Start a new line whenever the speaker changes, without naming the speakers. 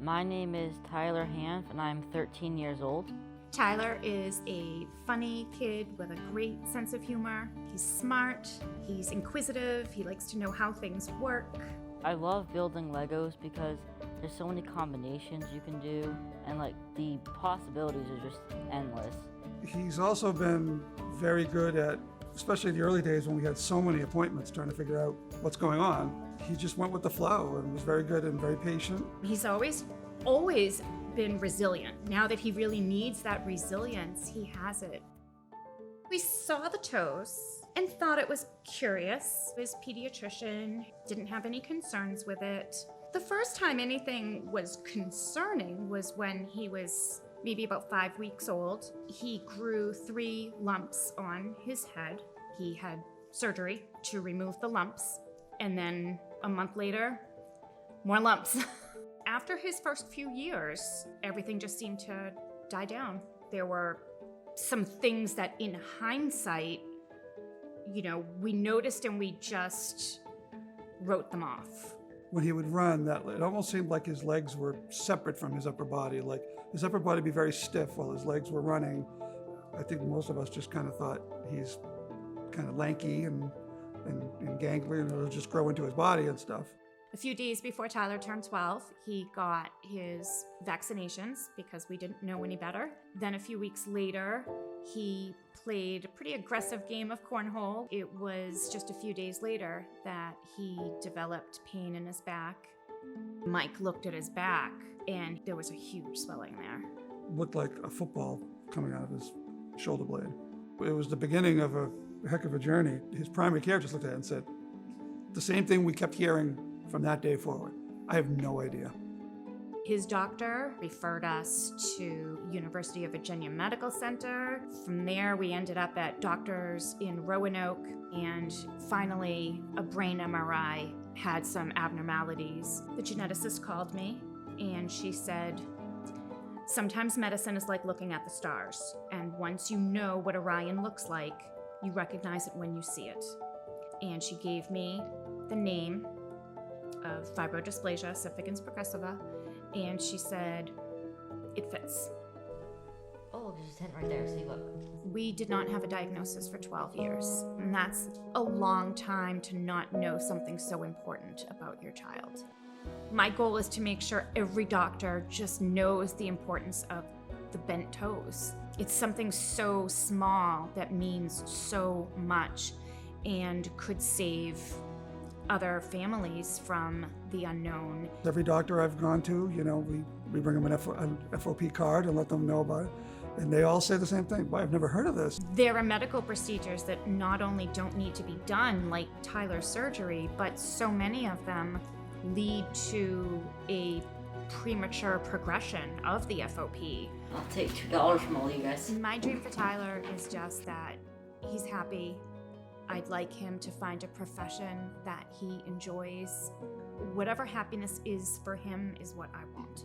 My name is Tyler Hanf, and I'm 13 years old.
Tyler is a funny kid with a great sense of humor. He's smart, he's inquisitive, he likes to know how things work.
I love building Legos because there's so many combinations you can do, and the possibilities are just endless.
He's also been very good at, especially the early days when we had so many appointments trying to figure out what's going on. He just went with the flow and was very good and very patient.
He's always been resilient. Now that he really needs that resilience, he has it. We saw the toes and thought it was curious. His pediatrician didn't have any concerns with it. The first time anything was concerning was when he was maybe about 5 weeks old. He grew 3 lumps on his head. He had surgery to remove the lumps, and then a month later, more lumps. After his first few years, everything just seemed to die down. There were some things that in hindsight, we noticed and we just wrote them off.
When he would run, it almost seemed like his legs were separate from his upper body. Like his upper body would be very stiff while his legs were running. I think most of us just kind of thought he's kind of lanky and gangly, and it'll just grow into his body and stuff.
A few days before Tyler turned 12, he got his vaccinations because we didn't know any better. Then a few weeks later, he played a pretty aggressive game of cornhole. It was just a few days later that he developed pain in his back. Mike looked at his back, and there was a huge swelling there.
Looked like a football coming out of his shoulder blade. It was the beginning of a heck of a journey. His primary care just looked at it and said, the same thing we kept hearing from that day forward. I have no idea.
His doctor referred us to University of Virginia Medical Center. From there, we ended up at doctors in Roanoke, and finally, a brain MRI had some abnormalities. The geneticist called me, and she said, sometimes medicine is like looking at the stars, and once you know what Orion looks like, you recognize it when you see it. And she gave me the name of fibrodysplasia simplicans progressiva, and she said, it fits.
Oh, there's a tent right there. See, look.
We did not have a diagnosis for 12 years, and that's a long time to not know something so important about your child. My goal is to make sure every doctor just knows the importance of the bent toes. It's something so small that means so much and could save other families from the unknown.
Every doctor I've gone to, we bring them an FOP card and let them know about it. And they all say the same thing. Boy, I've never heard of this.
There are medical procedures that not only don't need to be done, like Tyler's surgery, but so many of them lead to a premature progression of the FOP.
I'll take $2 from all you guys.
My dream for Tyler is just that he's happy. I'd like him to find a profession that he enjoys. Whatever happiness is for him is what I want.